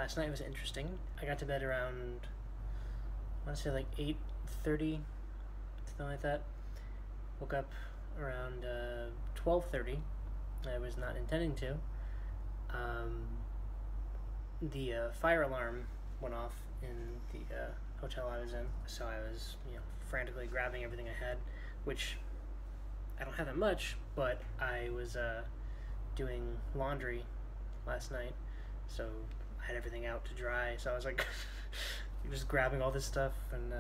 Last night was interesting. I got to bed around, I want to say like 8:30, something like that. Woke up around 12:30. I was not intending to. The fire alarm went off in the hotel I was in, so I was, frantically grabbing everything I had, which I don't have that much, but I was doing laundry last night, so I had everything out to dry, so I was like just grabbing all this stuff, and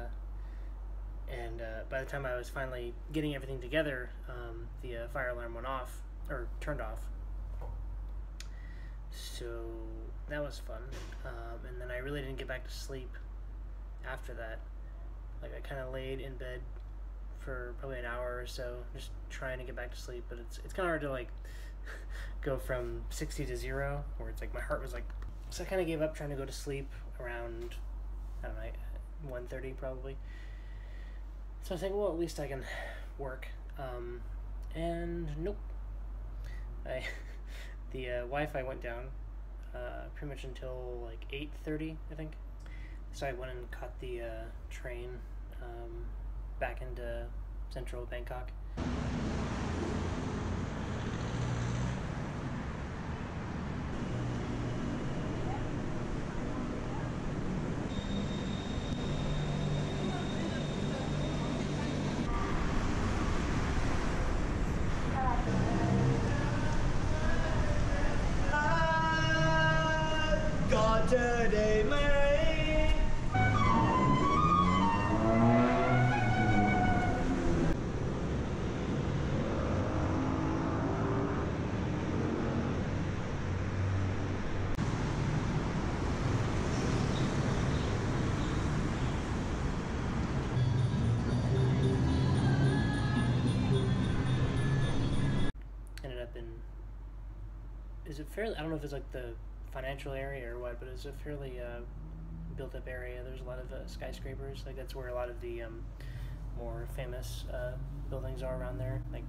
by the time I was finally getting everything together, the fire alarm went off, or turned off, so that was fun. And then I really didn't get back to sleep after that. Like, I kind of laid in bed for probably an hour or so, just trying to get back to sleep, but it's kind of hard to, like, go from 60 to 0, where it's like my heart was like, so I kind of gave up trying to go to sleep around, I don't know, 1:30 probably. So I was thinking, well, at least I can work. And nope. The Wi-Fi went down pretty much until like 8:30, I think. So I went and caught the train back into central Bangkok. Today, Mary. Ended up in, is it fairly, I don't know if it's like the financial area or what, but it's a fairly built up area. There's a lot of skyscrapers. Like, that's where a lot of the more famous buildings are around there. Like,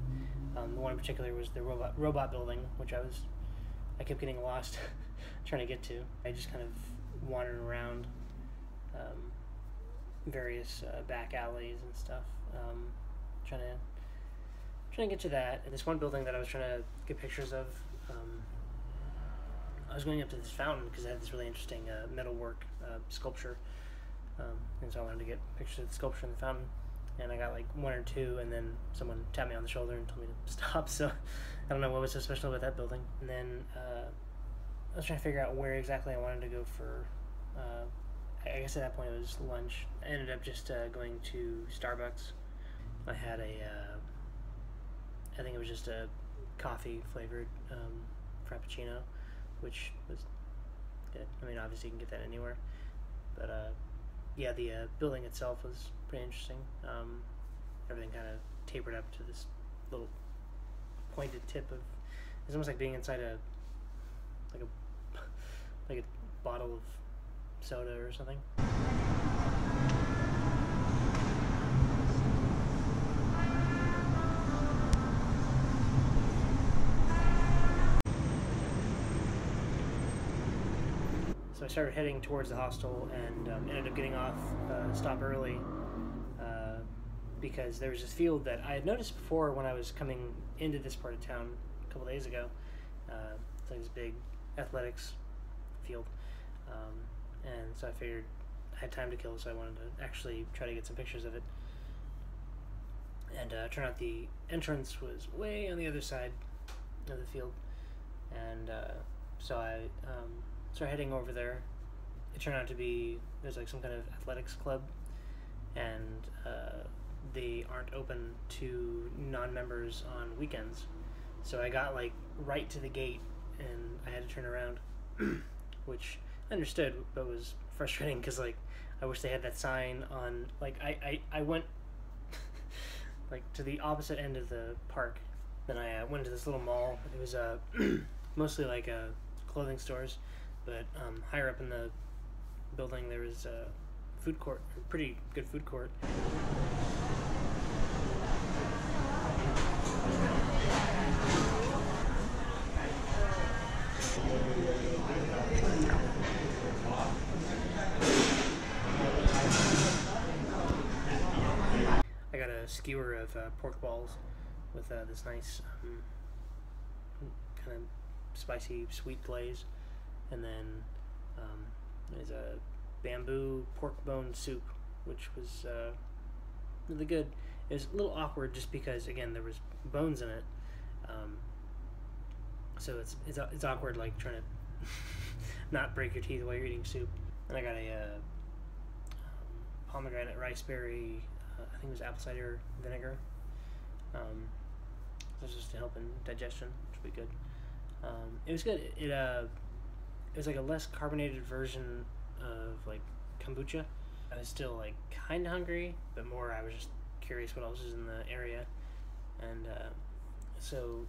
the one in particular was the robot building, which I kept getting lost trying to get to. I just kind of wandered around various back alleys and stuff, trying to get to that. And this one building that I was trying to get pictures of, I was going up to this fountain because it had this really interesting metalwork sculpture, and so I wanted to get pictures of the sculpture in the fountain, and I got like one or two, and then someone tapped me on the shoulder and told me to stop, so I don't know what was so special about that building. And then I was trying to figure out where exactly I wanted to go for, I guess at that point it was lunch. I ended up just going to Starbucks. I had I think it was just a coffee flavored Frappuccino, which was good. I mean, obviously you can get that anywhere, but yeah, the building itself was pretty interesting. Everything kind of tapered up to this little pointed tip of, it's almost like being inside like a bottle of soda or something. So I started heading towards the hostel and ended up getting off stop early because there was this field that I had noticed before when I was coming into this part of town a couple days ago. It's like this big athletics field, and so I figured I had time to kill, so I wanted to actually try to get some pictures of it. And turned out the entrance was way on the other side of the field, and so I started heading over there. It turned out to be, there's like some kind of athletics club, and they aren't open to non-members on weekends. So I got like right to the gate and I had to turn around, which I understood, but was frustrating because like I wish they had that sign on. Like I went like to the opposite end of the park. Then I went to this little mall. It was mostly like clothing stores, but higher up in the building there was a food court, a pretty good food court. skewer of pork balls with this nice kind of spicy sweet glaze, and then there's a bamboo pork bone soup, which was really good. It was a little awkward just because, again, there was bones in it, so it's awkward, like trying to not break your teeth while you're eating soup. And I got a pomegranate riceberry, I think it was apple cider vinegar. This was to help in digestion, which would be good. It was good. It was like a less carbonated version of like kombucha. I was still like kind of hungry, but more I was just curious what else is in the area. And so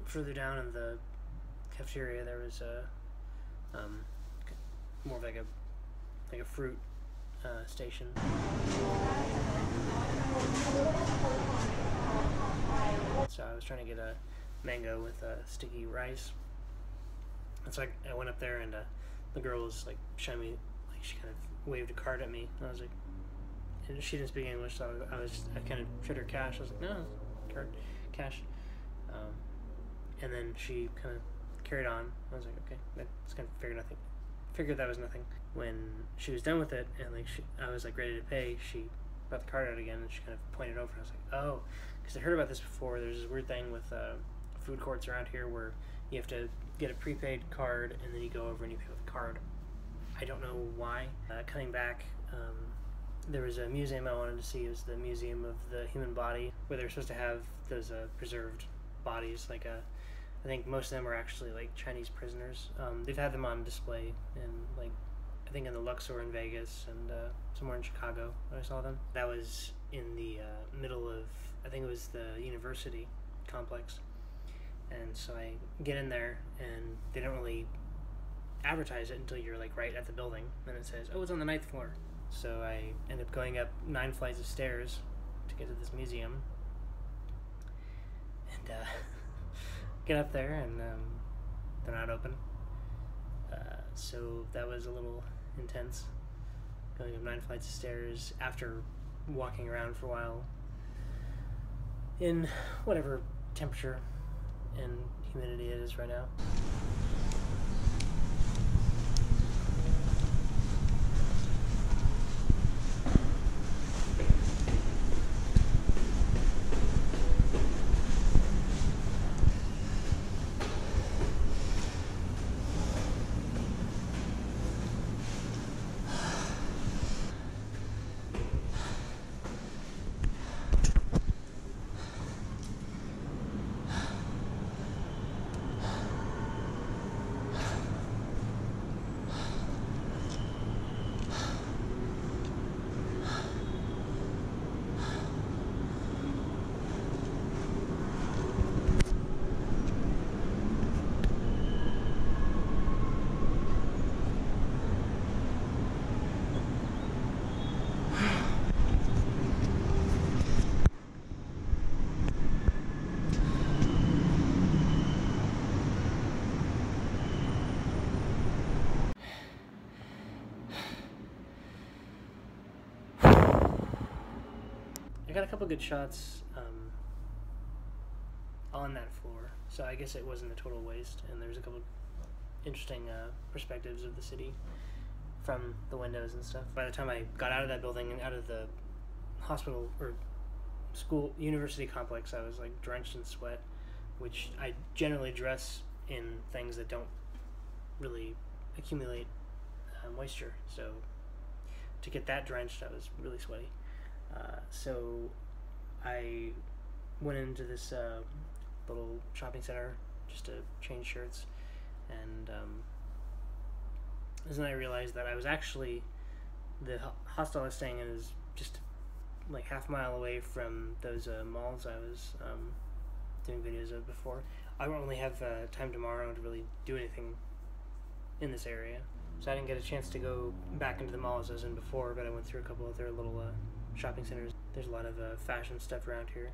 further down in the cafeteria there was more of like a fruit station. So I was trying to get a mango with sticky rice. And so I went up there, and the girl was like showing me, like she kind of waved a card at me, and I was like, and she didn't speak English, so I kind of showed her cash. I was like, no, card, cash. And then she kind of carried on. I was like, okay, that's kind of figured that was nothing. When she was done with it, and like I was like ready to pay, she brought the card out again, and she kind of pointed over. I was like, oh, because I heard about this before. There's this weird thing with food courts around here where you have to get a prepaid card, and then you go over and you pay with the card. I don't know why. Coming back, there was a museum I wanted to see. It was the Museum of the Human Body, where they're supposed to have those preserved bodies. Like I think most of them are actually like Chinese prisoners. They've had them on display in like I think in the Luxor in Vegas and somewhere in Chicago when I saw them. That was in the middle of, I think it was the university complex. And so I get in there, and they don't really advertise it until you're like right at the building. Then it says, oh, it's on the 9th floor. So I end up going up 9 flights of stairs to get to this museum. And get up there, and they're not open. So that was a little intense, going up 9 flights of stairs after walking around for a while in whatever temperature and humidity it is right now. I got a couple good shots on that floor, so I guess it wasn't a total waste, and there was a couple interesting perspectives of the city from the windows and stuff. By the time I got out of that building and out of the hospital or school university complex, I was like drenched in sweat, which I generally dress in things that don't really accumulate moisture, so to get that drenched I was really sweaty. So I went into this little shopping center just to change shirts, and then I realized that I was actually, the hostel I was staying in is just like half a mile away from those malls I was doing videos of before. I won't really have time tomorrow to really do anything in this area, so I didn't get a chance to go back into the malls I was in before, but I went through a couple of their little shopping centers. There's a lot of fashion stuff around here.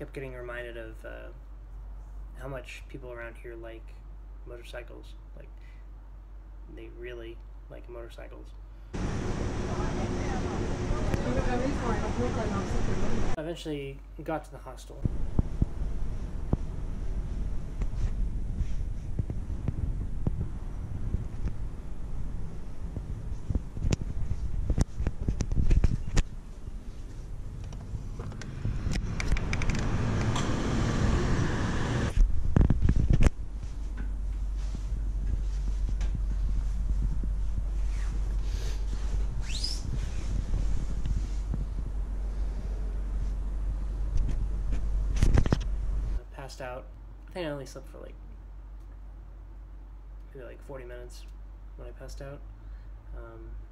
kept getting reminded of how much people around here like motorcycles. Like, they really like motorcycles. I eventually got to the hostel. Passed out. I think I only slept for like maybe like 40 minutes when I passed out,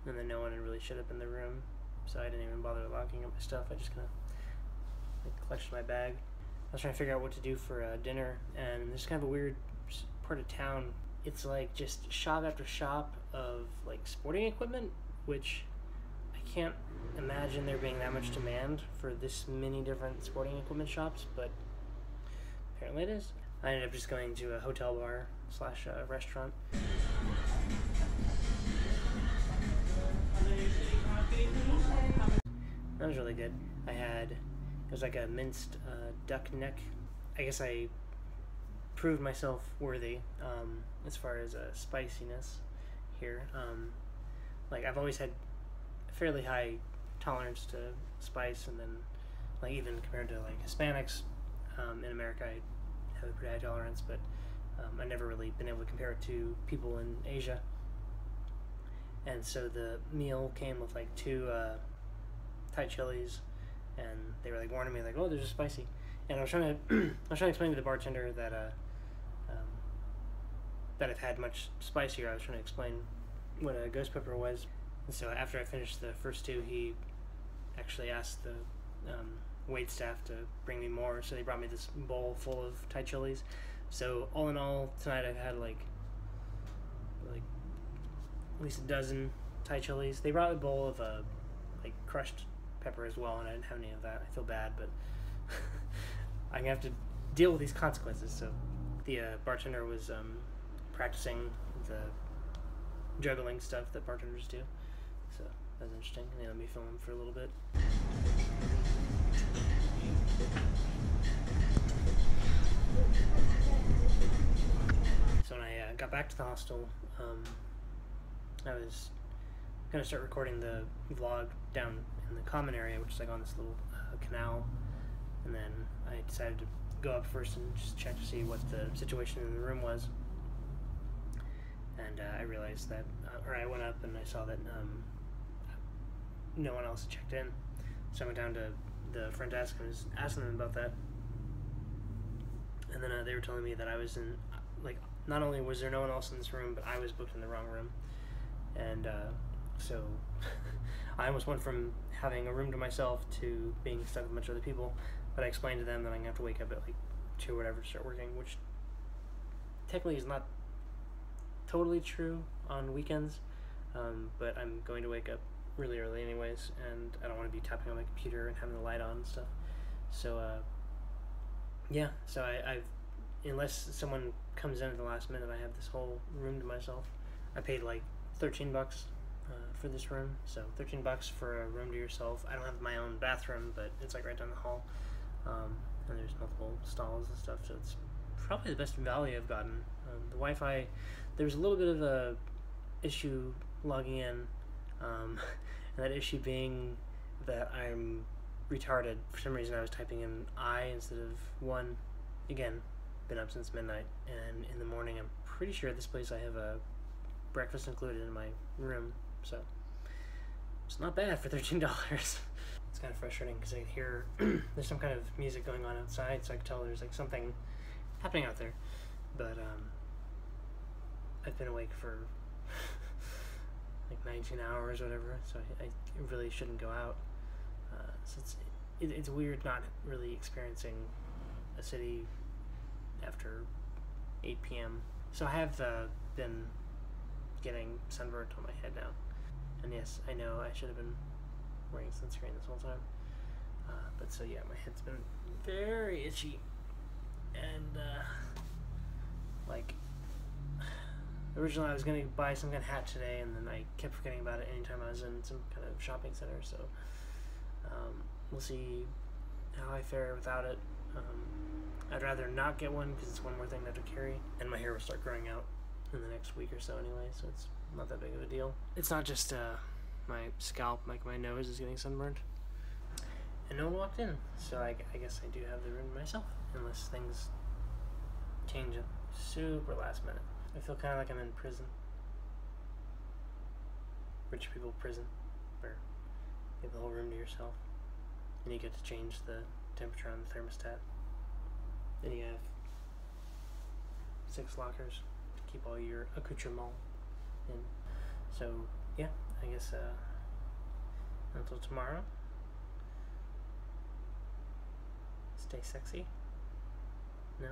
and then no one had really showed up in the room, so I didn't even bother locking up my stuff. I just kind of like clutched my bag. I was trying to figure out what to do for dinner, and there's kind of a weird part of town. It's like just shop after shop of like sporting equipment, which I can't imagine there being that much demand for this many different sporting equipment shops, but apparently it is. I ended up just going to a hotel bar slash restaurant. That was really good. It was like a minced duck neck. I guess I proved myself worthy as far as spiciness here. Like, I've always had a fairly high tolerance to spice, and then like even compared to like Hispanics in America, I have a pretty high tolerance, but I've never really been able to compare it to people in Asia. And so the meal came with like 2 Thai chilies, and they were like warning me like, "Oh, they're just spicy." And I was trying to explain to the bartender that that I've had much spicier. I was trying to explain what a ghost pepper was. And so after I finished the first 2, he actually asked the wait staff to bring me more, so they brought me this bowl full of Thai chilies. So all in all, tonight I've had like at least a dozen Thai chilies. They brought a bowl of like crushed pepper as well, and I didn't have any of that. I feel bad, but I'm gonna have to deal with these consequences. So the bartender was practicing the juggling stuff that bartenders do, so that was interesting, and they let me film him for a little bit. So when I got back to the hostel, I was going to start recording the vlog down in the common area, which is like on this little canal, and then I decided to go up first and just check to see what the situation in the room was. And I realized that, or I went up and I saw that no one else had checked in. So I went down to the front desk and was asking them about that. And then they were telling me that I was in, like, not only was there no one else in this room, but I was booked in the wrong room. And so I almost went from having a room to myself to being stuck with a bunch of other people. But I explained to them that I'm going to have to wake up at like 2 or whatever to start working, which technically is not totally true on weekends, but I'm going to wake up really early anyways, and I don't want to be tapping on my computer and having the light on and stuff. So yeah, so I've, unless someone comes in at the last minute, I have this whole room to myself. I paid like $13 for this room, so $13 for a room to yourself. I don't have my own bathroom, but it's like right down the hall, and there's multiple stalls and stuff, so it's probably the best value I've gotten. The Wi-Fi, there's a little bit of a issue logging in, and that issue being that I'm retarded. For some reason I was typing in I instead of 1. Again, been up since midnight, and in the morning I'm pretty sure at this place I have a breakfast included in my room, so it's not bad for $13. It's kind of frustrating because I can hear there's some kind of music going on outside, so I can tell there's like something happening out there, but I've been awake for like 19 hours or whatever, so I really shouldn't go out. So it's weird not really experiencing a city after 8 p.m. So I have been getting sunburnt on my head now, and yes, I know I should have been wearing sunscreen this whole time, but So yeah, my head's been very itchy, and like originally I was gonna buy some kind of hat today, and then I kept forgetting about it anytime I was in some kind of shopping center. So we'll see how I fare without it. I'd rather not get one because it's one more thing to have to carry, and my hair will start growing out in the next week or so anyway, so it's not that big of a deal. It's not just my scalp, like my nose is getting sunburned. And no one walked in, so I guess I do have the room to myself, unless things change at super last minute. I feel kind of like I'm in prison. Rich people prison, where you have the whole room to yourself, and you get to change the temperature on the thermostat. Then you have 6 lockers to keep all your accoutrements in. So, yeah, I guess until tomorrow, stay sexy. No?